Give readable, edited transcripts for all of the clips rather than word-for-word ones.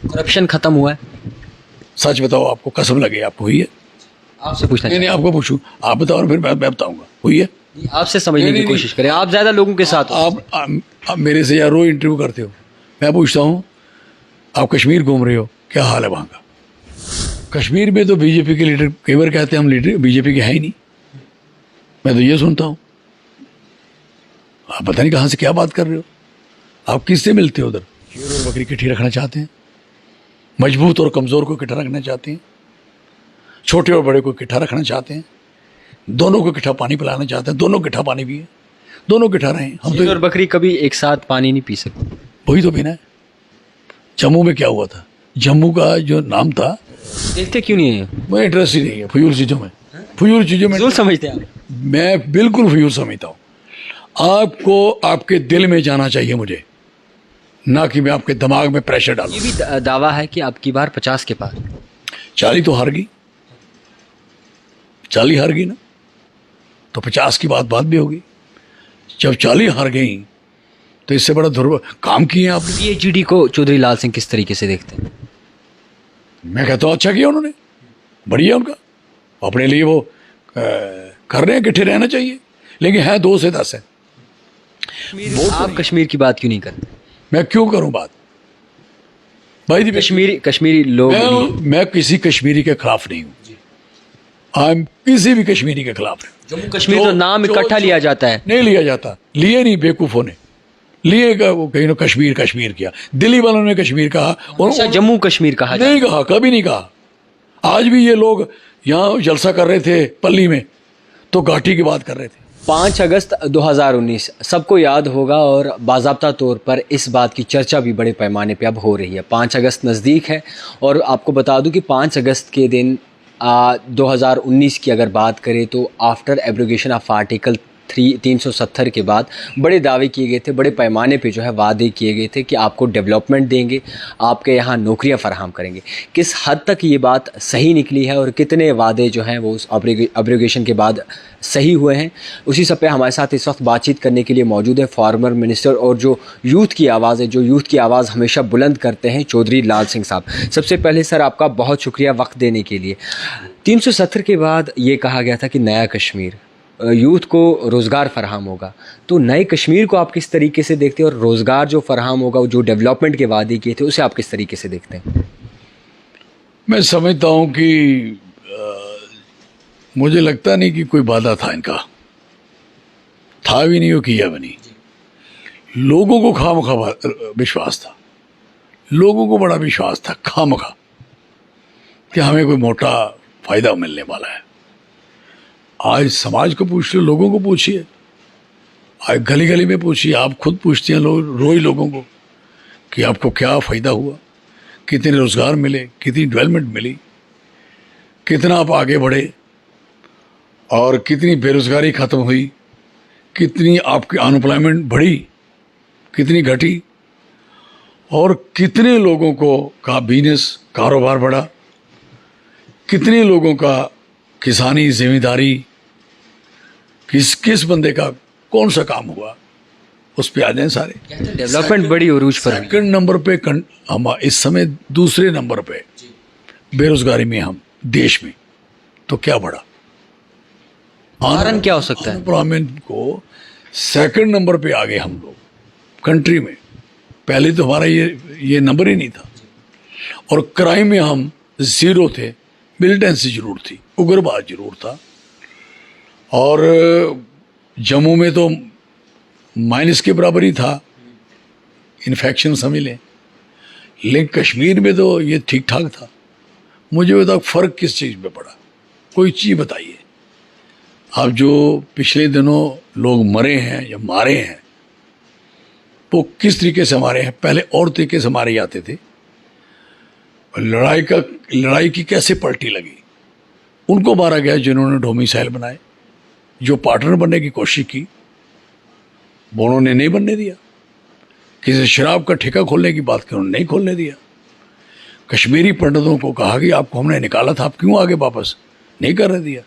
Corruption खत्म हुआ है? सच बताओ, आपको कसम लगे आपको हुई है? आपसे पूछना नहीं, आपको पूछूं, आप बताओ फिर मैं बताऊंगा हुई है। चाहिए। आपसे समझने की नहीं, कोशिश करें, आप ज्यादा लोगों के साथ हो। आप मेरे से यार रोज इंटरव्यू करते हो। मैं पूछता हूँ, आप कश्मीर घूम रहे हो, क्या हाल है वहाँ का? कश्मीर में तो बीजेपी के लीडर कई बार कहते हैं हम लीडर बीजेपी के हैं ही नहीं। मैं तो ये सुनता हूँ। आप पता नहीं कहाँ से क्या बात कर रहे हो। आप किससे मिलते हो उधर? शेर और बकरी इकट्ठी रखना चाहते हैं, मजबूत और कमज़ोर को इकट्ठा रखना चाहते हैं, छोटे और बड़े को इकट्ठा रखना चाहते हैं, दोनों को इकट्ठा पानी पिलाना चाहते हैं, दोनों इकट्ठा पानी पिए, दोनों इकट्ठा रहें। हम शेर तो और बकरी कभी एक साथ पानी नहीं पी सकते। वही तो पीना है। जम्मू में क्या हुआ था? जम्मू का जो नाम था, देखते क्यों नहीं है? मुझे इंटरेस्ट ही नहीं है फजूल चीज़ों में। फजूल चीज़ों में जो समझते हैं आप? मैं बिल्कुल फजूल समझता हूँ। आपको आपके दिल में जाना चाहिए मुझे, ना कि मैं आपके दिमाग में प्रेशर डालूं। ये भी दावा है कि आपकी बार 50 के पार। 40 तो हार गई, 40 हार गई ना, तो 50 की बात भी होगी। जब 40 हार गई तो इससे बड़ा ध्रुव काम किए हैं आपने। पीएचडी को चौधरी लाल सिंह किस तरीके से देखते हैं? मैं कहता हूँ अच्छा किया उन्होंने, बढ़िया उनका, अपने लिए वो कर रहे हैं, इकट्ठे रहना चाहिए, लेकिन है 2 से 10 है। आप कश्मीर की बात क्यों नहीं करते? मैं क्यों करूं बात भाई? कश्मीरी लोग मैं किसी कश्मीरी के खिलाफ नहीं हूं। आई एम किसी भी कश्मीरी के खिलाफ नहीं। जम्मू कश्मीर तो नाम इकट्ठा लिया जाता है। नहीं लिया जाता, लिए नहीं, बेवकूफों ने लिए। वो कहीं ना कश्मीर कश्मीर किया, दिल्ली वालों ने कश्मीर कहा और जम्मू कश्मीर कहा नहीं कहा, कभी नहीं कहा। आज भी ये लोग यहाँ जलसा कर रहे थे पल्ली में तो घाटी की बात कर रहे थे। 5 अगस्त 2019 सबको याद होगा और बाज़ाब्ता तौर पर इस बात की चर्चा भी बड़े पैमाने पे अब हो रही है। 5 अगस्त नज़दीक है और आपको बता दूं कि 5 अगस्त के दिन 2019 की अगर बात करें तो आफ्टर एब्रोगेशन ऑफ आर्टिकल 370 के बाद बड़े दावे किए गए थे, बड़े पैमाने पे जो है वादे किए गए थे कि आपको डेवलपमेंट देंगे, आपके यहाँ नौकरियां फराहम करेंगे। किस हद तक ये बात सही निकली है और कितने वादे जो हैं वो उस एब्रोगेशन के बाद सही हुए हैं, उसी सब पे हमारे साथ इस वक्त बातचीत करने के लिए मौजूद है फॉर्मर मिनिस्टर और जो यूथ की आवाज़ है, जो यूथ की आवाज़ हमेशा बुलंद करते हैं, चौधरी लाल सिंह साहब। सबसे पहले सर आपका बहुत शुक्रिया वक्त देने के लिए। 370 के बाद ये कहा गया था कि नया कश्मीर, यूथ को रोज़गार फराहम होगा, तो नए कश्मीर को आप किस तरीके से देखते हैं और रोज़गार जो फराहम होगा, जो डेवलपमेंट के वादे किए थे, उसे आप किस तरीके से देखते हैं? मैं समझता हूँ कि मुझे लगता नहीं कि कोई वादा था इनका, था भी नहीं और किया भी नहीं। लोगों को खामखा विश्वास था, लोगों को बड़ा विश्वास था खामखा कि हमें कोई मोटा फायदा मिलने वाला है। आज समाज को पूछ लो, लोगों को पूछिए, आज गली गली में पूछिए, आप खुद पूछते हैं लोग रोज लोगों को कि आपको क्या फ़ायदा हुआ, कितने रोज़गार मिले, कितनी डेवलपमेंट मिली, कितना आप आगे बढ़े और कितनी बेरोज़गारी ख़त्म हुई, कितनी आपकी अनएम्प्लॉयमेंट बढ़ी, कितनी घटी और कितने लोगों का बिजनेस कारोबार बढ़ा, कितने लोगों का किसानी जिम्मेदारी, किस किस बंदे का कौन सा काम हुआ, उस पे आ जाए सारे। डेवलपमेंट बड़ी उरूज पर। सेकंड नंबर पे हम इस समय दूसरे नंबर पे बेरोजगारी में हम देश में, तो क्या बढ़ा? कारण क्या हो सकता है? अनएम्प्लॉयमेंट को सेकंड नंबर पे आ गए हम लोग कंट्री में। पहले तो हमारा ये नंबर ही नहीं था। और क्राइम में हम जीरो थे, मिलिटेंसी जरूर थी, उग्रवाद जरूर था, और जम्मू में तो माइनस के बराबर ही था, इन्फेक्शन समझ लें। लेकिन कश्मीर में तो ये ठीक ठाक था। मुझे बताओ फ़र्क किस चीज़ में पड़ा? कोई चीज़ बताइए। अब जो पिछले दिनों लोग मरे हैं या मारे हैं वो किस तरीके से मारे हैं? पहले और तरीके से मारे जाते थे। लड़ाई की कैसे पलटी लगी? उनको मारा गया जिन्होंने डोमिसाइल बनाए, जो पार्टनर बनने की कोशिश की वो उन्होंने नहीं बनने दिया। किसी शराब का ठेका खोलने की बात की, उन्होंने नहीं खोलने दिया। कश्मीरी पंडितों को कहा कि आपको हमने निकाला था, आप क्यों आगे वापस नहीं करने दिया।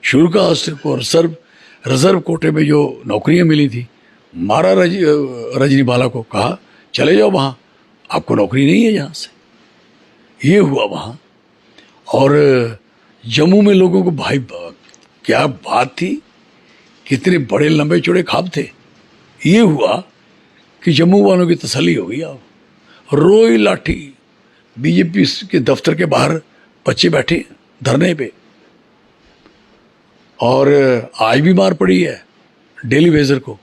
शुल्कास्त्र को रिजर्व कोटे में जो नौकरियां मिली थी, रजनी बाला को कहा चले जाओ वहाँ, आपको नौकरी नहीं है यहाँ से। ये हुआ वहाँ। और जम्मू में लोगों को भाई क्या बात थी, कितने बड़े लंबे चौड़े ख्वाब थे। ये हुआ कि जम्मू वालों की तसल्ली हो गई। अब रोई लाठी, बीजेपी के दफ्तर के बाहर बच्चे बैठे धरने पे, और आज भी मार पड़ी है डेली वेजर को।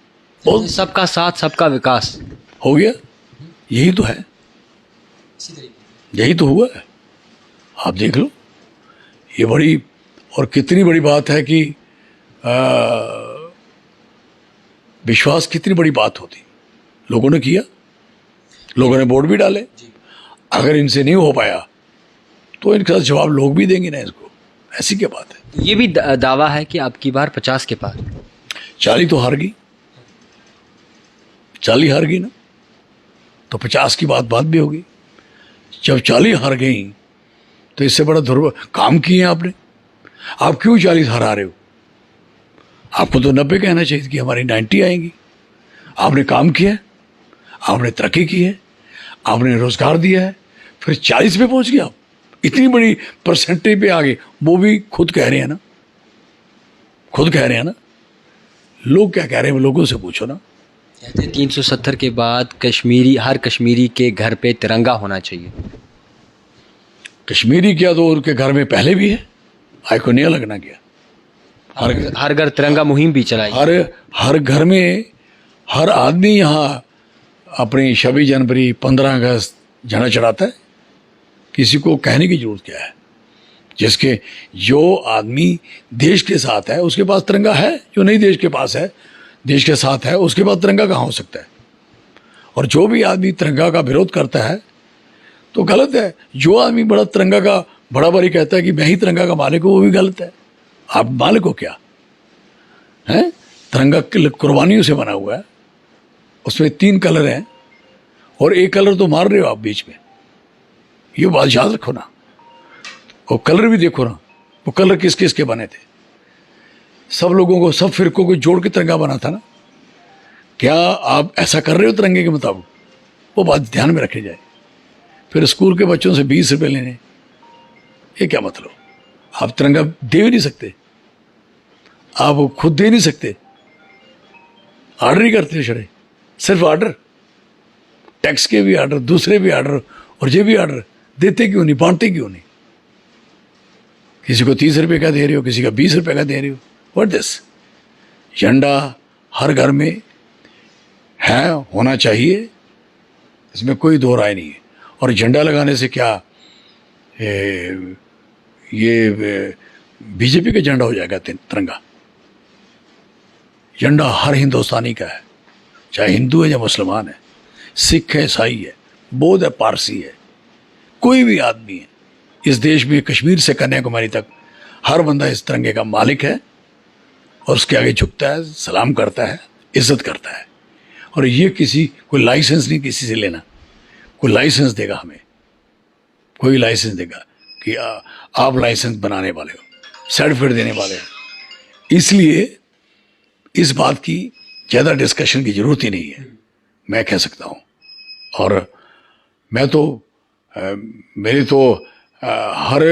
बहुत सबका साथ सबका विकास हो गया, यही तो है, यही तो हुआ है। आप देख लो, ये बड़ी और कितनी बड़ी बात है कि विश्वास कितनी बड़ी बात होती। लोगों ने किया, लोगों ने वोट भी डाले। अगर इनसे नहीं हो पाया तो इनका जवाब लोग भी देंगे ना इसको, ऐसी क्या बात है। ये भी दावा है कि आपकी बार 50 के पार। 40 तो हार गई, 40 हार गई ना, तो 50 की बात भी होगी। जब 40 हार गई तो इससे बड़ा काम किए आपने। आप क्यों 40 हरा रहे हो? आपको तो 90 कहना चाहिए कि हमारी 90 आएंगी। आपने काम किया है, आपने तरक्की की है, आपने रोजगार दिया है, फिर 40 पे पहुंच गए आप। इतनी बड़ी परसेंटेज पे आ गए। वो भी खुद कह रहे हैं ना, खुद कह रहे हैं ना। लोग क्या कह रहे हैं, लोगों से पूछो ना। कहते 370 के बाद हर कश्मीरी के घर पे तिरंगा होना चाहिए। कश्मीरी क्या तो उनके घर में पहले भी है, आज को नया लगना क्या। हर घर तिरंगा मुहिम भी चलाई। हर घर में हर आदमी यहाँ अपनी 26 जनवरी 15 अगस्त झंडा चढ़ाता है। किसी को कहने की जरूरत क्या है। जिसके जो आदमी देश के साथ है उसके पास तिरंगा है, जो नहीं देश के पास है, देश के साथ है, उसके पास तिरंगा कहाँ हो सकता है। और जो भी आदमी तिरंगा का विरोध करता है तो गलत है। जो आदमी बड़ा तिरंगा का बड़ा बड़ी कहता है कि मैं ही तिरंगा का मालिक हूँ, वो भी गलत है। आप मालिक हो क्या है? तिरंगा कुर्बानियों से बना हुआ है, उसमें 3 कलर हैं और एक कलर तो मार रहे हो आप बीच में। ये बात याद रखो ना। और कलर भी देखो ना, वो कलर किस किस के बने थे। सब लोगों को, सब फिरकों को जोड़ के तिरंगा बना था ना। क्या आप ऐसा कर रहे हो तिरंगे के मुताबिक? वो बात ध्यान में रखी जाए। फिर स्कूल के बच्चों से 20 रुपये लेने, ये क्या मतलब? आप तिरंगा दे भी नहीं सकते, आप खुद दे नहीं सकते, ऑर्डर ही करते छड़े। सिर्फ ऑर्डर, टैक्स के भी ऑर्डर, दूसरे भी ऑर्डर, और ये भी ऑर्डर। देते क्यों नहीं, बांटते क्यों नहीं? किसी को 30 रुपये का दे रहे हो, किसी का 20 रुपये का दे रहे हो। What this? झंडा हर घर में है, होना चाहिए, इसमें कोई दो राय नहीं है। और झंडा लगाने से क्या ये बीजेपी का झंडा हो जाएगा तिरंगा? झंडा हर हिंदुस्तानी का है, चाहे हिंदू है या मुसलमान है, सिख है, ईसाई है, बौद्ध है, पारसी है, कोई भी आदमी है इस देश में, कश्मीर से कन्याकुमारी तक, हर बंदा इस तिरंगे का मालिक है और उसके आगे झुकता है, सलाम करता है, इज्जत करता है। और ये कोई लाइसेंस नहीं किसी से लेना। कोई लाइसेंस देगा हमें, कोई लाइसेंस देगा कि आप लाइसेंस बनाने वाले हो, सर्टिफिकेट देने वाले हो। इसलिए इस बात की ज़्यादा डिस्कशन की जरूरत ही नहीं है, मैं कह सकता हूँ। और मैं तो मेरे तो हर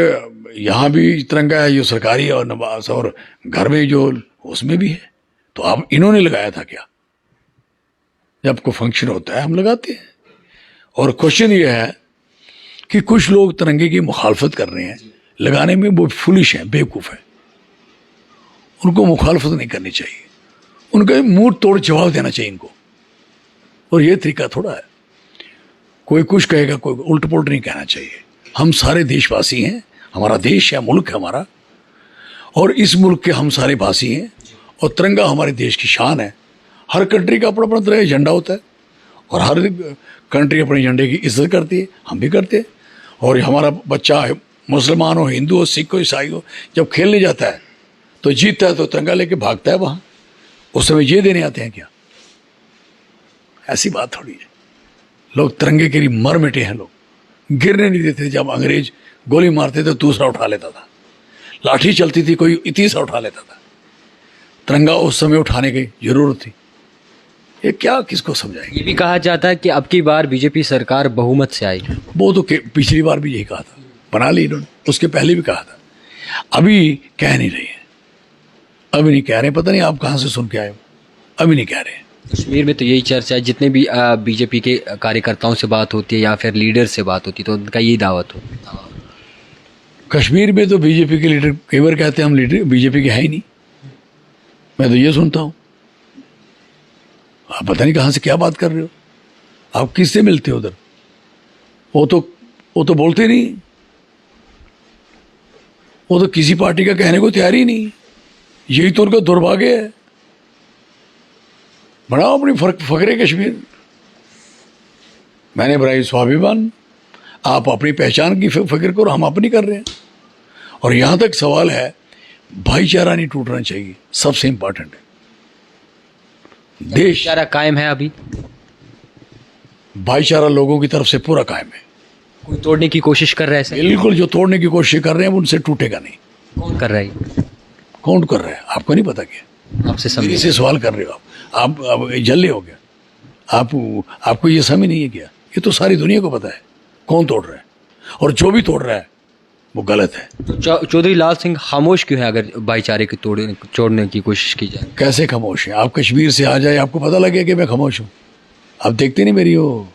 यहाँ भी तिरंगा है जो सरकारी और नवाज, और घर में जो उसमें भी है। तो आप इन्होंने लगाया था क्या? जब कोई फंक्शन होता है हम लगाते हैं। और क्वेश्चन ये है कि कुछ लोग तिरंगे की मुखालफत कर रहे हैं, लगाने में वो फुलिश हैं, बेवकूफ़ है। उनको मुखालफत नहीं करनी चाहिए, उनका मुंह तोड़ जवाब देना चाहिए इनको। और ये तरीका थोड़ा है, कोई कुछ कहेगा, कोई उल्ट पुल्ट नहीं कहना चाहिए। हम सारे देशवासी हैं, हमारा देश है, मुल्क है हमारा, और इस मुल्क के हम सारे भाषी हैं, और तिरंगा हमारे देश की शान है। हर कंट्री का अपना अपना तरह झंडा होता है, और हर कंट्री अपने झंडे की इज्जत करती है, हम भी करते हैं। और हमारा बच्चा मुसलमान हो, हिंदू हो, सिख हो, ईसाई हो, जब खेलने जाता है तो जीतता है तो तिरंगा लेके भागता है वहाँ। उस समय ये देने आते हैं क्या? ऐसी बात थोड़ी है। लोग तिरंगे के लिए मर मिटे हैं, लोग गिरने नहीं देते। जब अंग्रेज गोली मारते थे दूसरा उठा लेता था, लाठी चलती थी कोई तीसरा उठा लेता था। तिरंगा उस समय उठाने की जरूरत थी, ये क्या किसको समझाएंगे। ये भी कहा जाता है कि अब की बार बीजेपी सरकार बहुमत से आएगी। वो तो पिछली बार भी यही कहा था, बना ली इन्होंने, उसके पहले भी कहा था। अभी कह नहीं रहे हैं, अभी नहीं कह रहे, पता नहीं आप कहाँ से सुन के आए हो, अभी नहीं कह रहे हैं। कश्मीर में तो यही चर्चा है, जितने भी बीजेपी के कार्यकर्ताओं से बात होती है या फिर लीडर से बात होती है तो उनका यही दावत हो। कश्मीर में तो बीजेपी के लीडर कई बार कहते हैं हम लीडर बीजेपी के है ही नहीं, मैं तो ये सुनता हूँ। आप पता नहीं कहाँ से क्या बात कर रहे हो, आप किससे मिलते हो उधर? वो तो बोलते नहीं, वो तो किसी पार्टी का कहने को तैयार ही नहीं। यही तो उनका दुर्भाग्य है। बनाओ अपनी फखरे कश्मीर, मैंने बनाई स्वाभिमान, आप अपनी पहचान की फिक्र करो, हम अपनी कर रहे हैं। और यहाँ तक सवाल है, भाईचारा नहीं टूटना चाहिए, सबसे इंपॉर्टेंट है। देश भाईचारा कायम है अभी, भाईचारा लोगों की तरफ से पूरा कायम है। कोई तोड़ने की कोशिश कर रहा है सर? बिल्कुल, जो तोड़ने की कोशिश कर रहे हैं उनसे टूटेगा नहीं। कौन कर रहा है? कौन कर रहा है आपको नहीं पता क्या? आपसे मेरे समझे। से सवाल कर रहे हो आप अब जल्ले हो गया। आपको ये समझ नहीं है क्या? ये तो सारी दुनिया को पता है कौन तोड़ रहा है, और जो भी तोड़ रहा है वो गलत है। तो चौधरी लाल सिंह खामोश क्यों है अगर भाईचारे के तोड़ने की कोशिश की जाए? कैसे खामोश है? आप कश्मीर से आ जाए, आपको पता लगे कि मैं खामोश हूँ? आप देखते नहीं मेरी वो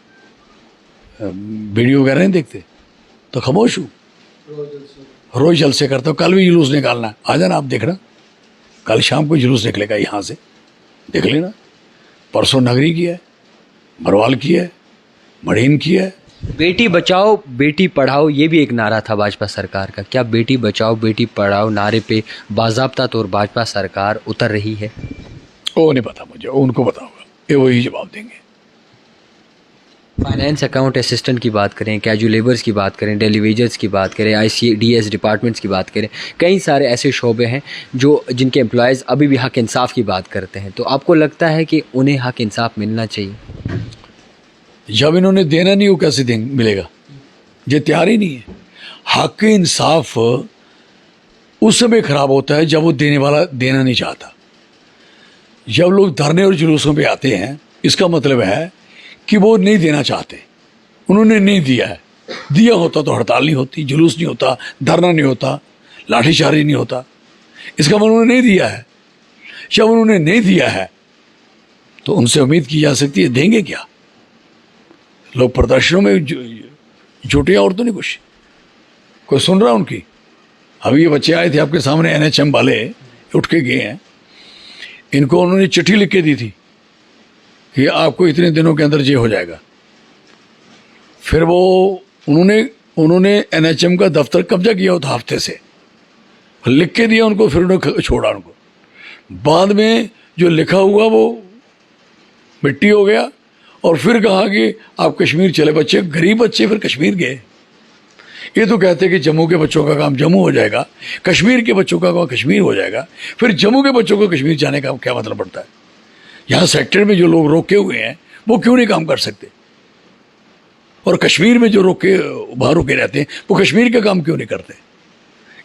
वीडियो वगैरह नहीं देखते, तो खामोश हूँ। रोज जलसे करता हूँ, कल भी जुलूस निकालना है, आ जाना आप देखना, कल शाम को जुलूस निकलेगा यहाँ से, देख लेना। परसों नगरी की है, भरवाल की है, मड़ीन की है। बेटी बचाओ बेटी पढ़ाओ ये भी एक नारा था भाजपा सरकार का। क्या बेटी बचाओ बेटी पढ़ाओ नारे पे बाज़ाब्ता तौर भाजपा सरकार उतर रही है? वो नहीं पता मुझे, उनको पता होगा, ये वही जवाब देंगे। फाइनेंस अकाउंट असिस्टेंट की बात करें, कैजुअल लेबर्स की बात करें, डेली वेजर्स की बात करें, ICDS डिपार्टमेंट्स की बात करें, कई सारे ऐसे शोबे हैं जो जिनके एम्प्लॉयज़ अभी भी हक इंसाफ की बात करते हैं। तो आपको लगता है कि उन्हें हक इंसाफ मिलना चाहिए? जब इन्होंने देना नहीं हो कैसे मिलेगा? ये तैयार ही नहीं है। हक इंसाफ उस समय खराब होता है जब वो देने वाला देना नहीं चाहता। जब लोग धरने और जुलूसों पे आते हैं, इसका मतलब है कि वो नहीं देना चाहते, उन्होंने नहीं दिया है। दिया होता तो हड़ताल नहीं होती, जुलूस नहीं होता, धरना नहीं होता, लाठीचार्ज नहीं होता। इसका मतलब उन्होंने नहीं दिया है। जब उन्होंने नहीं दिया है तो उनसे उम्मीद की जा सकती है देंगे क्या? लोग प्रदर्शनों में जुटे और तो नहीं कुछ कोई सुन रहा उनकी। अभी ये बच्चे आए थे आपके सामने, NHM वाले उठ के गए हैं, इनको उन्होंने चिट्ठी लिख के दी थी कि आपको इतने दिनों के अंदर ये हो जाएगा। फिर वो उन्होंने NHM का दफ्तर कब्जा किया होता हफ्ते से, लिख के दिया उनको, फिर उन्होंने छोड़ा उनको। बाद में जो लिखा हुआ वो मिट्टी हो गया, और फिर कहा कि आप कश्मीर चले। बच्चे, गरीब बच्चे फिर कश्मीर गए। ये तो कहते कि जम्मू के बच्चों का काम जम्मू हो जाएगा, कश्मीर के बच्चों का काम कश्मीर हो जाएगा। फिर जम्मू के बच्चों को कश्मीर जाने का क्या मतलब पड़ता है? यहाँ सेक्टर में जो लोग रोके हुए हैं वो क्यों नहीं काम कर सकते? और कश्मीर में जो बाहर रोके रहते हैं वो कश्मीर का काम क्यों नहीं करते?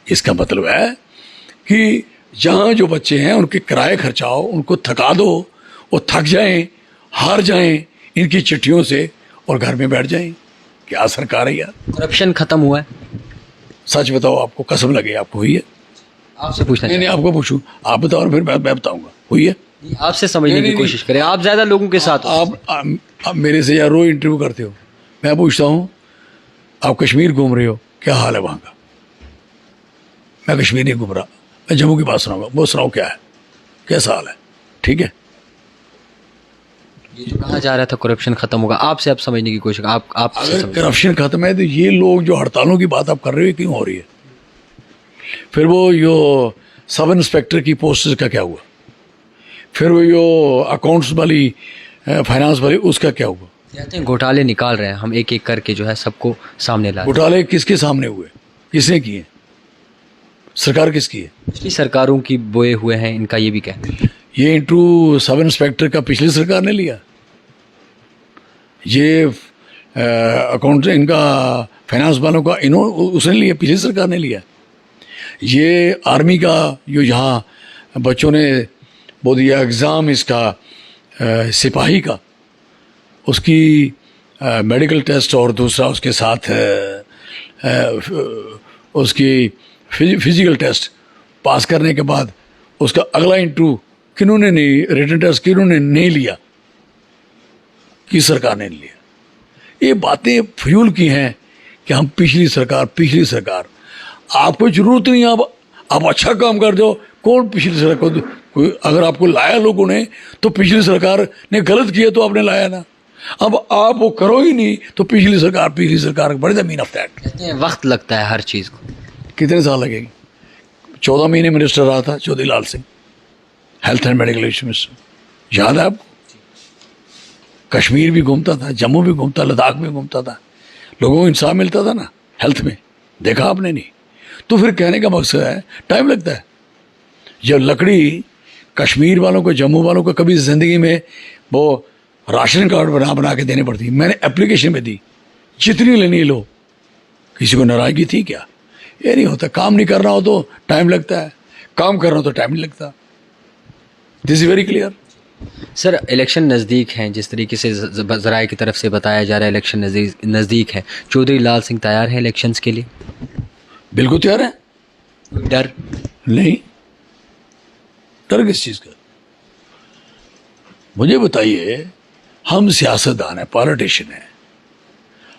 इसका मतलब है कि जहाँ जो बच्चे हैं उनके किराए खर्चाओ, उनको थका दो, वो थक जाएं, हार जाएं इनकी चिट्ठियों से, और घर में बैठ जाएं। क्या सरकार है यार? करप्शन खत्म हुआ है? सच बताओ, आपको कसम लगे आपको हुई है? आपसे पूछना नहीं, आपको पूछूं, आप बताओ और फिर मैं बताऊंगा हुई है। आपसे समझने की कोशिश करें, आप ज्यादा लोगों के साथ हो। आप मेरे से यार रोज इंटरव्यू करते हो, मैं पूछता हूँ आप कश्मीर घूम रहे हो, क्या हाल है वहाँ का? मैं कश्मीर नहीं घूम रहा, मैं जम्मू की बात सुनाऊंगा, वो सुनाओ क्या है, कैसा हाल है? ठीक है। ये जो कहा जा रहा था करप्शन खत्म होगा, आपसे आप समझने की कोशिश, आप अगर करप्शन खत्म है तो ये लोग जो हड़तालों की बात आप कर रहे हो क्यों हो रही है? फिर वो यो सब इंस्पेक्टर की पोस्ट का क्या हुआ? फिर वो यो अकाउंट्स वाली फाइनेंस वाली उसका क्या हुआ? कहते हैं घोटाले निकाल रहे हैं हम, एक एक करके जो है सबको सामने ला रहे हैं। घोटाले किसके सामने हुए, किसने किए? सरकार किसकी है? पिछली सरकारों की बोए हुए हैं, इनका ये भी कहना है। ये इंटरव्यू सब इंस्पेक्टर का पिछली सरकार ने लिया, ये अकाउंट इनका फाइनेंस वालों का उसने लिया, पिछली सरकार ने लिया। ये आर्मी का जो यहाँ बच्चों ने वो दिया एग्ज़ाम, इसका सिपाही का उसकी मेडिकल टेस्ट और दूसरा उसके साथ उसकी फिजिकल टेस्ट पास करने के बाद उसका अगला इंटरव्यू किन्होंने नहीं, रिटन टेस्ट किन्होंने नहीं लिया, किस सरकार ने लिया। ये बातें फजूल की हैं कि हम पिछली सरकार, आपको जरूरत नहीं, आप अच्छा काम कर दो। कौन पिछली सरकार, कोई अगर आपको लाया लोगों ने तो पिछली सरकार ने गलत किया तो आपने लाया ना। अब आप वो करो ही नहीं तो पिछली सरकार बड़े द मीन ऑफ दैट। कहते हैं वक्त लगता है हर चीज़ को। कितने साल लगेंगे? 14 महीने मिनिस्टर रहा था Chaudhary Lal Singh, health and medical minister, याद है आपको? कश्मीर भी घूमता था, जम्मू भी घूमता, लद्दाख भी घूमता था, लोगों को इंसाफ मिलता था ना हेल्थ में, देखा आपने नहीं? तो फिर कहने का मकसद है टाइम लगता है। जब लकड़ी कश्मीर वालों को, जम्मू वालों को कभी ज़िंदगी में वो राशन कार्ड बना के देने पड़ती, मैंने एप्लीकेशन में दी, जितनी लेनी लो। किसी को नाराज़गी थी क्या? ये नहीं होता। काम नहीं कर रहा हो तो टाइम लगता है, काम कर रहा हो तो टाइम नहीं लगता। This is very clear. Sir election नज़दीक हैं, जिस तरीके से ज़राए की तरफ से बताया जा रहा है इलेक्शन नज़दीक है, चौधरी लाल सिंह तैयार है इलेक्शंस के लिए? बिल्कुल तैयार है। डर नहीं, डर किस चीज़ का? मुझे बताइए, हम सियासतदान हैं, पॉलिटिशियन हैं,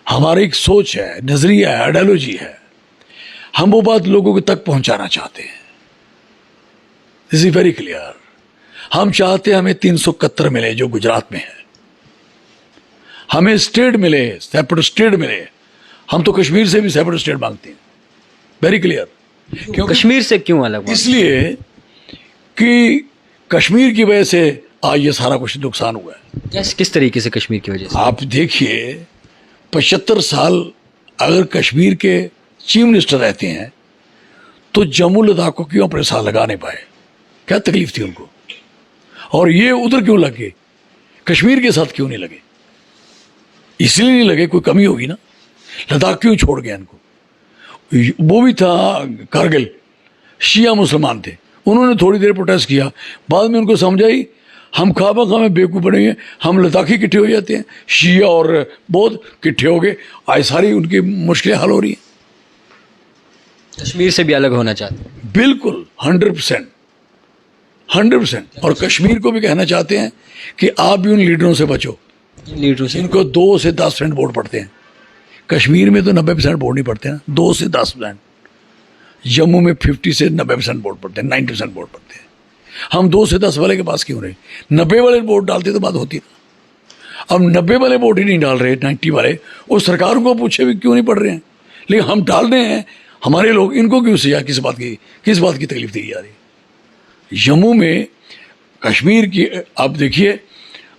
हमारी एक सोच है, नजरिया है, आइडियोलॉजी है, हम वो बात लोगों के तक पहुंचाना चाहते हैं। This is very clear. हम चाहते हैं हमें 371 मिले जो गुजरात में है, हमें स्टेट मिले, सेपरेट स्टेट मिले। हम तो कश्मीर से भी सेपरेट स्टेट मांगते हैं, वेरी क्लियर। क्यों कश्मीर से क्यों अलग? इसलिए कि कश्मीर की वजह से आज ये सारा कुछ नुकसान हुआ है। किस तरीके से कश्मीर की वजह से? आप देखिए, 75 साल अगर कश्मीर के चीफ मिनिस्टर रहते हैं तो जम्मू लद्दाख को क्यों अपने साथ लगा नहीं पाए? क्या तकलीफ थी उनको? और ये उधर क्यों लग गए, कश्मीर के साथ क्यों नहीं लगे? इसलिए नहीं लगे, कोई कमी होगी ना। लद्दाख क्यों छोड़ गया इनको? वो भी था कारगिल, शिया मुसलमान थे, उन्होंने थोड़ी देर प्रोटेस्ट किया, बाद में उनको समझ आई हम खामा खामे बेवकूफ़ बने हैं, हम लद्दाखी इकट्ठे हो जाते हैं, शिया और बौद्ध इकट्ठे हो गए, आज सारी उनकी मुश्किलें हल हो रही हैं। कश्मीर से भी अलग होना चाहते हैं? बिल्कुल 100%। और कश्मीर को भी कहना चाहते हैं कि आप भी उन लीडरों से बचो, लीडरों से इनको 2 से 10% वोट पड़ते हैं। कश्मीर में तो 90% वोट नहीं पड़ते ना, 2 से 10%। जम्मू में 50 से 90% वोट पड़ते हैं, 90% वोट पड़ते हैं। हम 2 से 10 वाले के पास क्यों रहे? 90 वाले वोट डालते तो बात होती ना। अब 90 वाले वोट ही नहीं डाल रहे, 90 वाले, उस सरकार को पूछे भी क्यों नहीं पड़ रहे हैं, लेकिन हम डाल रहे हैं। हमारे लोग, इनको क्यों सजा, किस बात की तकलीफ दी जा रही है? जम्मू में कश्मीर की, आप देखिए,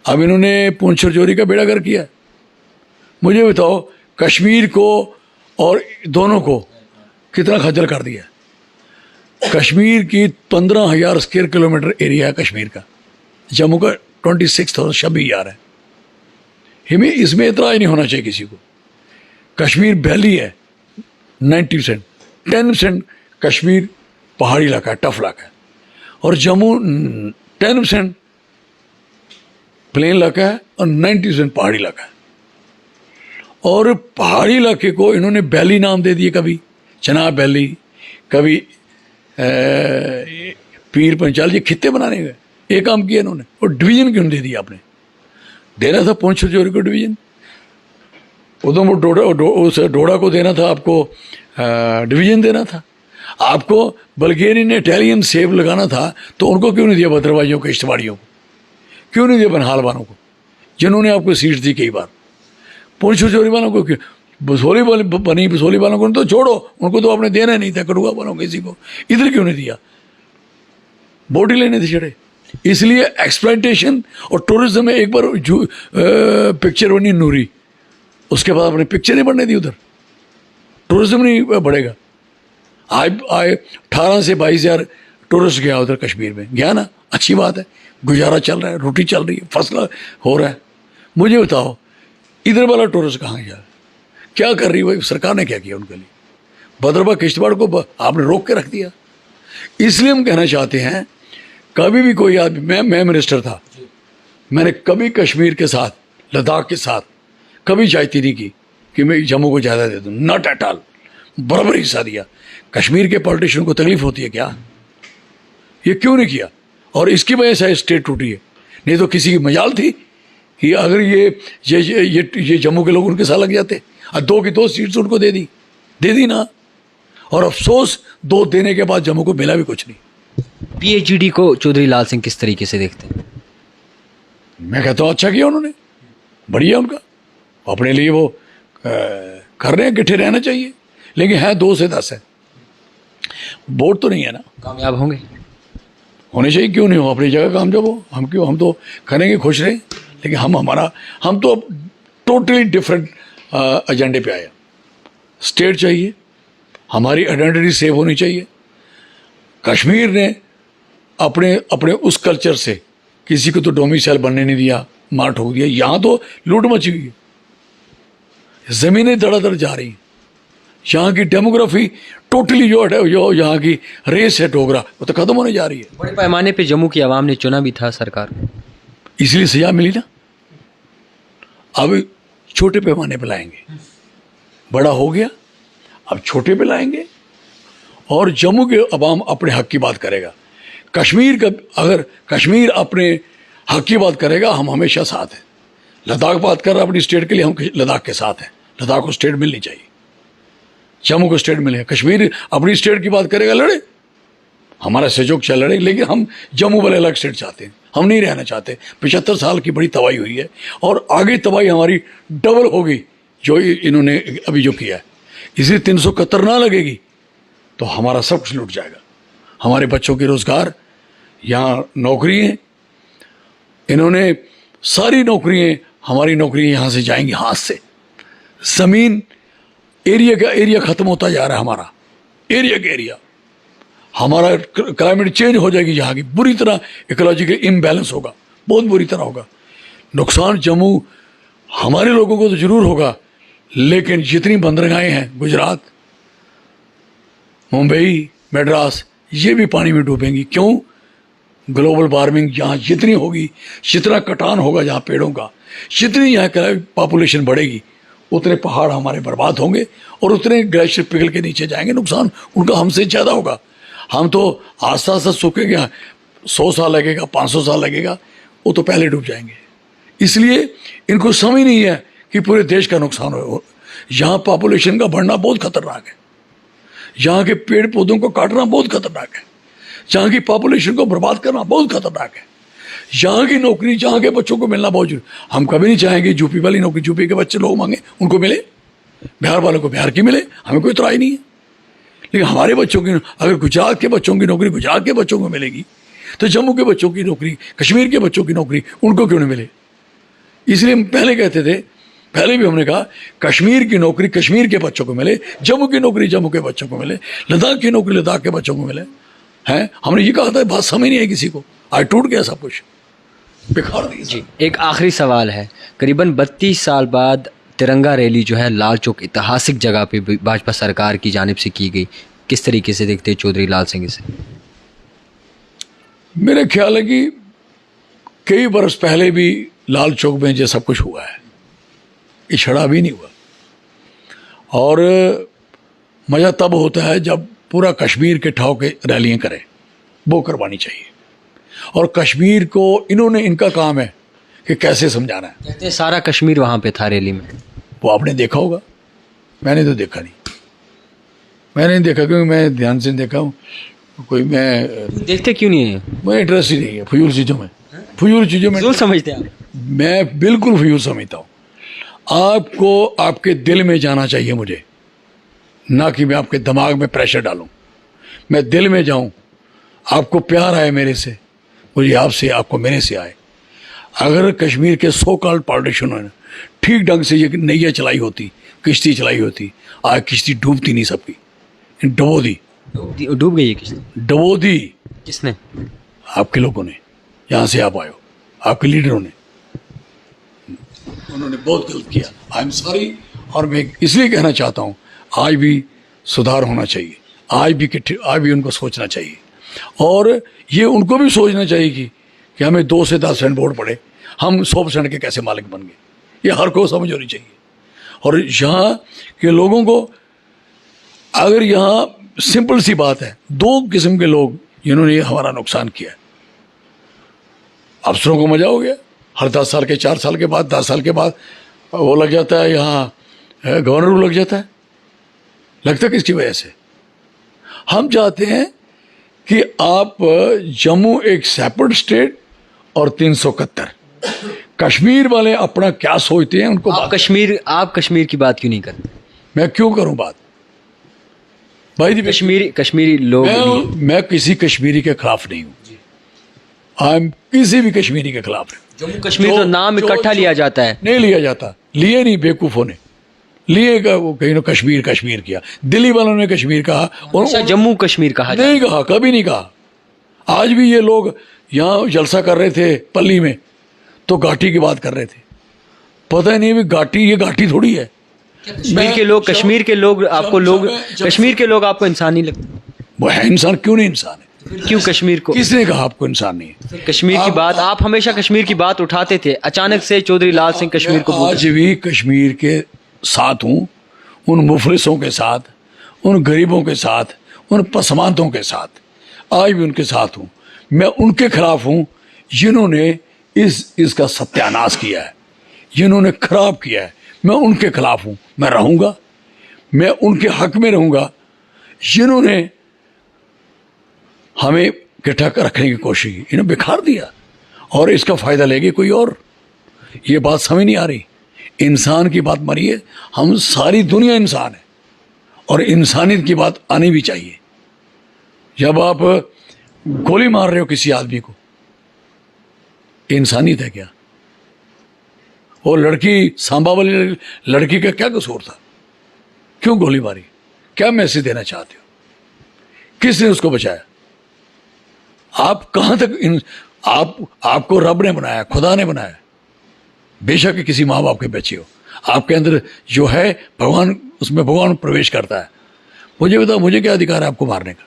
अब इन्होंने पुंछ राजौरी का बेड़ा गर्क किया। मुझे बताओ, कश्मीर को और दोनों को कितना खज्जल कर दिया। कश्मीर की 15,000 स्क्वायर किलोमीटर एरिया है कश्मीर का, जम्मू का 26,000 है। हमें इसमें इतराज नहीं होना चाहिए किसी को। कश्मीर वैली है 90%, 10% कश्मीर पहाड़ी इलाका है, टफ इलाका है, और जम्मू 10% प्लेन इलाका है और 90% पहाड़ी इलाका है। और पहाड़ी इलाके को इन्होंने वैली नाम दे दिए, कभी चनाब वैली, कभी पीर पंचाल, ये खित्ते बनाने गए। ये काम किया इन्होंने। और डिवीजन क्यों दे दिया आपने? देना था पुंछ राजौरी को डिवीजन, उधमपुर डोडा को देना था आपको, डिवीजन देना था आपको। बल्गेरियन इटालियन सेब लगाना था तो उनको क्यों नहीं दिया? भद्रवाहियों को, इश्तवाड़ियों को क्यों नहीं दिया? बनहाल वालों को, जिन्होंने आपको सीट दी कई बार। पुंछ राजौरी वालों को क्यों? बसोली वालों को तो छोड़ो, उनको तो आपने देना नहीं था, कठुआ वालों किसी को इधर क्यों नहीं दिया? वोट ही लेने थे चढ़े। इसलिए एक्सप्लॉयटेशन और टूरिज्म में एक बार पिक्चर बनी नूरी, उसके बाद आपने पिक्चर नहीं बनने दी, उधर टूरिज्म नहीं बढ़ेगा। आज 18 से 22,000 टूरिस्ट गया उधर कश्मीर में, गया ना, अच्छी बात है, गुजारा चल रहा है, रोटी चल रही है, फसल हो रहा है। मुझे बताओ, इधर वाला टूरिस्ट कहाँ गया? क्या कर रही है सरकार ने? क्या किया उनके लिए? भद्रवाह किश्तवाड़ को आपने रोक के रख दिया। इसलिए हम कहना चाहते हैं, कभी भी कोई आदमी, मैं मिनिस्टर था, मैंने कभी कश्मीर के साथ, लद्दाख के साथ कभी जायती नहीं की कि मैं जम्मू को ज़्यादा दे दूँ, नॉट एट ऑल। बराबर हिस्सा दिया। कश्मीर के पॉलिटिशियन को तकलीफ होती है क्या? ये क्यों नहीं किया? और इसकी वजह से स्टेट टूटी है। नहीं तो किसी की मजाल थी कि अगर ये जम्मू के लोग उनके साथ लग जाते, और 2 की 2 सीट्स उनको दे दी ना। और अफसोस 2 देने के बाद जम्मू को मिला भी कुछ नहीं। पीएचडी को चौधरी लाल सिंह किस तरीके से देखते हैं? मैं कहता हूँ अच्छा किया उन्होंने, बढ़िया उनका, अपने लिए वो कर रहे हैं, इकट्ठे रहना चाहिए। लेकिन है 2 से 10 है, वोट तो नहीं है ना। कामयाब होंगे? होने चाहिए, क्यों नहीं हो, अपनी जगह कामयाब हो। हम तो करेंगे, खुश रहें। लेकिन हम तो टोटली डिफरेंट एजेंडे पे आए। स्टेट चाहिए, हमारी आइडेंटिटी सेव होनी चाहिए। कश्मीर ने अपने उस कल्चर से किसी को तो डोमिसाइल बनने नहीं दिया, मार ठोक दिया। यहाँ तो लूट मची हुई है, ज़मीनें धड़ाधड़ जा रही हैं। यहाँ की डेमोग्राफी टोटली जो यहाँ की रेस है डोगरा, वो तो खत्म होने जा रही है। बड़े पैमाने पे जम्मू की आवाम ने चुना भी था सरकार को, इसलिए सजा मिली ना। अब छोटे पैमाने पे लाएंगे, बड़ा हो गया, अब छोटे पे लाएंगे और जम्मू के अवाम अपने हक की बात करेगा। अगर कश्मीर अपने हक की बात करेगा, हम हमेशा साथ हैं। लद्दाख बात कर रहा है अपनी स्टेट के लिए, हम लद्दाख के साथ हैं। लद्दाख को स्टेट मिलनी चाहिए, जम्मू को स्टेट मिले। कश्मीर अपनी स्टेट की बात करेगा, लड़े, हमारा सहयोग चल रहे। लेकिन हम जम्मू वाले अलग स्टेट चाहते हैं, हम नहीं रहना चाहते। 75 साल की बड़ी तबाही हुई है और आगे तबाही हमारी डबल होगी जो इन्होंने अभी जो किया है। इसलिए 371 ना लगेगी तो हमारा सब कुछ लुट जाएगा। हमारे बच्चों के रोजगार, यहाँ नौकरी है, इन्होंने सारी नौकरियाँ, हमारी नौकरियाँ यहाँ से जाएंगी हाथ से। ज़मीन एरिया ख़त्म होता जा रहा है, हमारा एरिया हमारा क्लाइमेट चेंज हो जाएगी। यहाँ की बुरी तरह इकोलॉजिकल इम्बैलेंस होगा, बहुत बुरी तरह होगा। नुकसान जम्मू हमारे लोगों को तो ज़रूर होगा, लेकिन जितनी बंदरगाहें हैं, गुजरात, मुंबई, मद्रास, ये भी पानी में डूबेंगी। क्यों? ग्लोबल वार्मिंग यहाँ जितनी होगी, जितना कटान होगा जहाँ पेड़ों का, जितनी यहाँ पॉपुलेशन बढ़ेगी, उतने पहाड़ हमारे बर्बाद होंगे और उतने ग्लेशियर पिघल के नीचे जाएंगे। नुकसान उनका हमसे ज़्यादा होगा। हम तो आस्ता आस्ता सूखेंगे, 100 साल लगेगा, 500 साल लगेगा, वो तो पहले डूब जाएंगे। इसलिए इनको समझ नहीं है कि पूरे देश का नुकसान हो। यहाँ पॉपुलेशन का बढ़ना बहुत खतरनाक है, यहाँ के पेड़ पौधों को काटना बहुत खतरनाक है, यहाँ की पॉपुलेशन को बर्बाद करना बहुत खतरनाक है। यहाँ की नौकरी, जहाँ के बच्चों को मिलना बहुत जरूरी। हम कभी नहीं चाहेंगे यूपी वाली नौकरी यूपी के बच्चे लोग मांगे उनको मिले, बिहार वालों को बिहार की मिले, हमें कोई इतराई नहीं है। लेकिन हमारे बच्चों की, अगर गुजरात के बच्चों की नौकरी गुजरात के बच्चों को मिलेगी, तो जम्मू के बच्चों की नौकरी, कश्मीर के बच्चों की नौकरी उनको क्यों नहीं मिले? इसलिए हम पहले कहते थे, पहले भी हमने कहा, कश्मीर की नौकरी कश्मीर के बच्चों को मिले, जम्मू की नौकरी जम्मू के बच्चों को मिले, लद्दाख की नौकरी लद्दाख के बच्चों को मिले। हैं, हमने ये कहा था, बात समझ नहीं आई किसी को। आज टूट गया सब कुछ, बिखार दी। जी, एक आखिरी सवाल है। करीबन 32 साल बाद तिरंगा रैली जो है लाल चौक ऐतिहासिक जगह पे भाजपा सरकार की जानिब से की गई, किस तरीके से देखते हैं चौधरी लाल सिंह इसे? मेरा ख्याल है कि कई बरस पहले भी लाल चौक में जो सब कुछ हुआ है, ये छड़ा भी नहीं हुआ। और मज़ा तब होता है जब पूरा कश्मीर के ठाव के रैलियाँ करें, वो करवानी चाहिए। और कश्मीर को इनका काम है कि कैसे समझाना है। कहते हैं सारा कश्मीर वहाँ पे था रैली में। वो आपने देखा होगा, मैंने तो देखा नहीं। मैंने नहीं देखा क्योंकि मैं ध्यान से देखा हूँ। कोई मैं देखते क्यों नहीं है? मैं इंटरेस्ट ही नहीं है फजूल चीज़ों में, फजूल चीज़ों में फजूल समझते हैं आप? मैं बिल्कुल फजूल समझता हूँ। आपको आपके दिल में जाना चाहिए मुझे, ना कि मैं आपके दिमाग में प्रेशर डालूं। मैं दिल में जाऊं, आपको प्यार आए मेरे से, मुझे आपसे, आपको मेरे से आए। अगर कश्मीर के सो कॉल्ड पॉलिटिशियनों ने ठीक ढंग से ये नैया चलाई होती, किश्ती चलाई होती, आज किश्ती डूबती नहीं सबकी, डुबो दी। डूब गई है किश्ती? डुबो दी। किसने? आपके लोगों ने, यहाँ से आप आए हो, आपके लीडरों ने, उन्होंने बहुत गलत किया। I am sorry. और मैं इसलिए कहना चाहता हूँ, आज भी सुधार होना चाहिए, आज भी उनको सोचना चाहिए। और ये उनको भी सोचना चाहिए कि हमें 2 से 10% वोट पड़े, हम 100% के कैसे मालिक बन गए, ये हर को समझ होनी चाहिए। और यहाँ के लोगों को, अगर यहाँ सिंपल सी बात है, 2 किस्म के लोग जिन्होंने हमारा नुकसान किया है। अफसरों को मजा हो गया, हर 10 साल के 4 साल के बाद 10 साल के बाद वो लग जाता है, यहाँ गवर्नर लग जाता है। लगता है किसकी वजह से? हम चाहते हैं कि आप जम्मू एक सेपरेट स्टेट और 371, कश्मीर वाले अपना क्या सोचते हैं उनको। आप कश्मीर की बात क्यों नहीं करते? मैं क्यों करूं बात भाई? कश्मीरी लोग मैं किसी कश्मीरी के खिलाफ नहीं हूं। किसी भी कश्मीरी के खिलाफ नहीं। जम्मू कश्मीर तो नाम इकट्ठा लिया जाता है। नहीं लिया जाता, लिए नहीं, बेवकूफों ने लिए। वो कहीं कश्मीर किया, दिल्ली वालों ने कश्मीर कहा और जम्मू कश्मीर कहा नहीं कहा, कभी नहीं कहा। आज भी ये लोग यहाँ जलसा कर रहे थे पल्ली में तो घाटी की बात कर रहे थे। पता ही नहीं भी घाटी, ये घाटी थोड़ी है। कश्मीर के लोग आपको इंसान नहीं लगते? वो है इंसान, क्यों नहीं इंसान है? क्यों कश्मीर को? किसने कहा आपको इंसान नहीं है? कश्मीर की बात आप हमेशा कश्मीर की बात उठाते थे, अचानक से चौधरी लाल सिंह कश्मीर को आज भी कश्मीर के साथ हूँ, उन मुफलिसों के साथ, उन गरीबों के साथ, उन पसमानतों के साथ, आज भी उनके साथ हूँ। मैं उनके खिलाफ हूँ जिन्होंने इसका सत्यानाश किया है, जिन्होंने खराब किया है। मैं उनके खिलाफ हूँ, मैं रहूँगा, मैं उनके हक में रहूँगा जिन्होंने हमें इकट्ठा रखने की कोशिश की। इन्हें बिखार दिया और इसका फ़ायदा लेगी कोई और। ये बात समझ नहीं आ रही। इंसान की बात मरी है, हम सारी दुनिया इंसान है और इंसानियत की बात आनी भी चाहिए। जब आप गोली मार रहे हो किसी आदमी को, इंसानियत है क्या? वो लड़की, सांबा वाली लड़की का क्या कसूर था? क्यों गोली मारी? क्या मैसेज देना चाहते हो? किसने उसको बचाया? आप कहां तक आपको रब ने बनाया, खुदा ने बनाया। बेशक किसी माँ बाप के बच्चे हो, आपके अंदर जो है भगवान, उसमें भगवान प्रवेश करता है। मुझे बताओ, मुझे क्या अधिकार है आपको मारने का?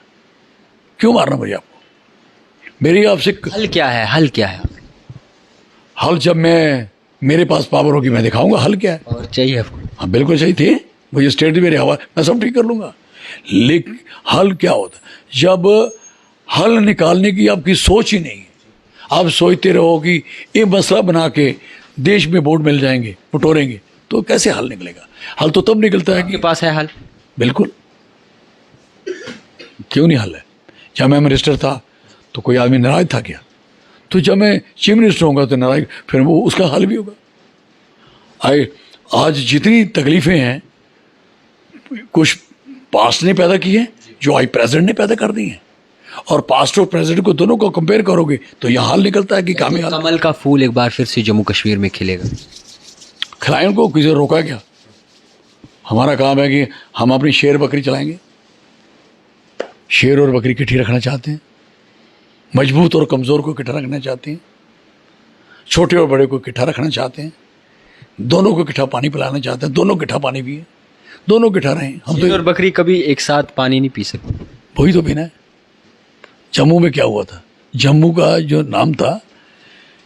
क्यों मारना मुझे आपको? मेरी आपसे हल क्या है? हल क्या है? हल जब मेरे पास पावर होगी मैं दिखाऊंगा हल क्या है। और चाहिए आपको? हाँ बिल्कुल चाहिए थे मुझे। स्टेट भी मेरे हवा, मैं सब ठीक कर लूंगा। लेकिन हल क्या होता? जब हल निकालने की आपकी सोच ही नहीं है, आप सोचते रहो कि ये मसला बना के देश में वोट मिल जाएंगे, बटोरेंगे, तो कैसे हल निकलेगा? हल तो तब निकलता है आपके पास है हल। बिल्कुल, क्यों नहीं हल है? जब मैं मिनिस्टर था तो कोई आदमी नाराज था क्या? तो जब मैं चीफ मिनिस्टर होऊंगा तो नाराज, फिर वो उसका हल भी होगा। आज जितनी तकलीफें हैं कुछ पास्ट ने पैदा की है, जो आज प्रेसिडेंट ने पैदा कर दी हैं, और पास्ट और प्रेसिडेंट को दोनों को कंपेयर करोगे तो यहाँ हाल निकलता है कि कामयाब। कमल का फूल एक बार फिर से जम्मू कश्मीर में खिलेगा। खिलाएं को, किसी रोका क्या? हमारा काम है कि हम अपनी शेर बकरी चलाएंगे। शेर और बकरी इकट्ठी रखना चाहते हैं, मजबूत और कमज़ोर को इकट्ठा रखना चाहते हैं, छोटे और बड़े को इकट्ठा रखना चाहते हैं, दोनों को इकट्ठा पानी पिलाना चाहते हैं, दोनों इकट्ठा पानी पिए, दोनों इकट्ठा रहें। हम तो और बकरी कभी एक साथ पानी नहीं पी सकते, वही तो पीना है। जम्मू में क्या हुआ था? जम्मू का जो नाम था,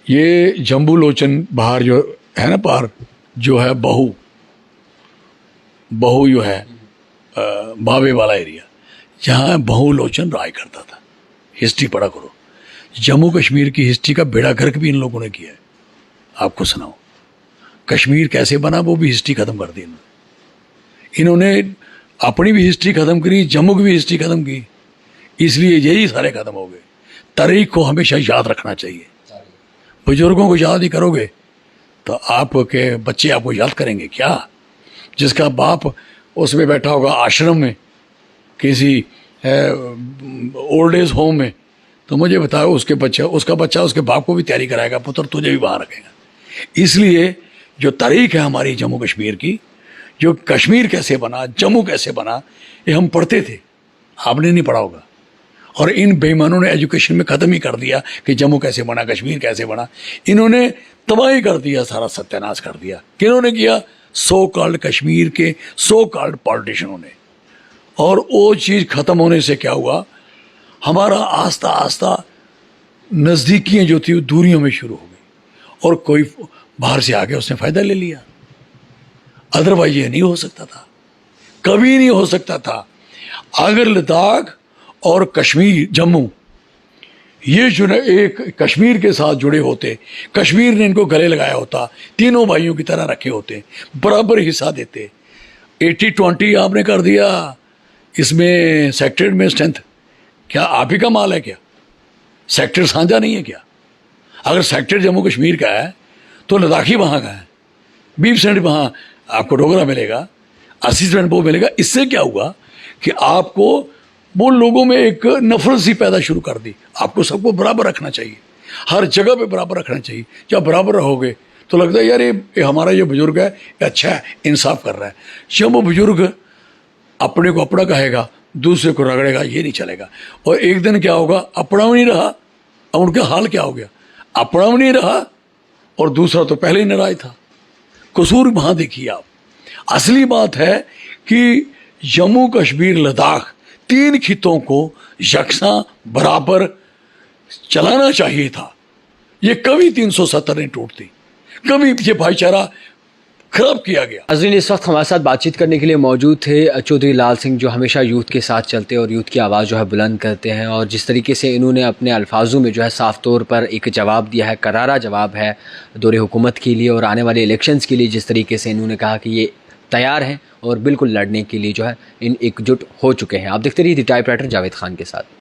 ये जम्बू लोचन बाहर जो है ना, पार जो है बहू जो है बाबे वाला एरिया, जहाँ बहू लोचन राय करता था। हिस्ट्री पढ़ा करो, जम्मू कश्मीर की हिस्ट्री का बेड़ा गर्क भी इन लोगों ने किया है। आपको सुनाओ कश्मीर कैसे बना, वो भी हिस्ट्री खत्म कर दी इन्होंने। अपनी भी हिस्ट्री खत्म करी, जम्मू की भी हिस्ट्री खत्म की, इसलिए यही सारे खत्म हो गए। तारीख को हमेशा याद रखना चाहिए। बुजुर्गों को याद नहीं करोगे तो आपके बच्चे आपको याद करेंगे क्या? जिसका बाप उसमें बैठा होगा आश्रम में, किसी ओल्ड एज होम में, तो मुझे बताओ उसका बच्चा उसके बाप को भी तैयारी कराएगा, पुत्र तुझे भी वहाँ रखेगा। इसलिए जो तारीख है हमारी जम्मू कश्मीर की, जो कश्मीर कैसे बना, जम्मू कैसे बना, ये हम पढ़ते थे, आपने नहीं पढ़ा होगा। और इन बेईमानों ने एजुकेशन में ख़त्म ही कर दिया कि जम्मू कैसे बना, कश्मीर कैसे बना। इन्होंने तबाही कर दिया, सारा सत्यानाश कर दिया। किन्होंने किया? सो कॉल्ड कश्मीर के सो कॉल्ड पॉलिटिशियनों ने। और वो चीज़ ख़त्म होने से क्या हुआ, हमारा आस्ता आस्ता नज़दीकियाँ जो थी वो दूरियों में शुरू हो गई। और कोई बाहर से आ गया, उसने फ़ायदा ले लिया। अदरवाइज ये नहीं हो सकता था, कभी नहीं हो सकता था। अगर लद्दाख और कश्मीर, जम्मू, ये जो एक कश्मीर के साथ जुड़े होते, कश्मीर ने इनको गले लगाया होता, तीनों भाइयों की तरह रखे होते, बराबर हिस्सा देते। 80-20 आपने कर दिया इसमें सेक्टर में स्ट्रेंथ, क्या आप ही का माल है क्या? सेक्टर साझा नहीं है क्या? अगर सेक्टर जम्मू कश्मीर का है तो लद्दाखी वहाँ का है, 20% वहाँ आपको डोगरा मिलेगा, 80% वो मिलेगा। इससे क्या हुआ कि आपको वो लोगों में एक नफरत सी पैदा शुरू कर दी। आपको सबको बराबर रखना चाहिए, हर जगह पे बराबर रखना चाहिए। जब बराबर रहोगे तो लगता है यार ये हमारा ये बुजुर्ग है, ये अच्छा है, इंसाफ कर रहा है। जब वो बुजुर्ग अपने को अपना कहेगा, दूसरे को रगड़ेगा, ये नहीं चलेगा। और एक दिन क्या होगा, अपना भी नहीं रहा। अब उनका हाल क्या हो गया, अपना भी नहीं रहा और दूसरा तो पहले ही नाराज था। कसूर वहाँ देखिए आप। असली बात है कि जम्मू कश्मीर लद्दाख 3 खितों को यकसा बराबर चलाना चाहिए था। ये कभी 370 नहीं टूटती, कभी ये भाईचारा खराब किया गया। नाज़रीन, इस वक्त हमारे साथ बातचीत करने के लिए मौजूद थे चौधरी लाल सिंह, जो हमेशा यूथ के साथ चलते हैं और यूथ की आवाज़ जो है बुलंद करते हैं। और जिस तरीके से इन्होंने अपने अल्फाजों में जो है साफ तौर पर एक जवाब दिया है, करारा जवाब है दौरे हुकूमत के लिए और आने वाले इलेक्शंस के लिए, जिस तरीके से इन्होंने कहा कि ये तैयार हैं और बिल्कुल लड़ने के लिए जो है इन एकजुट हो चुके हैं। आप देखते रहिए द टाइपराइटर जावेद खान के साथ।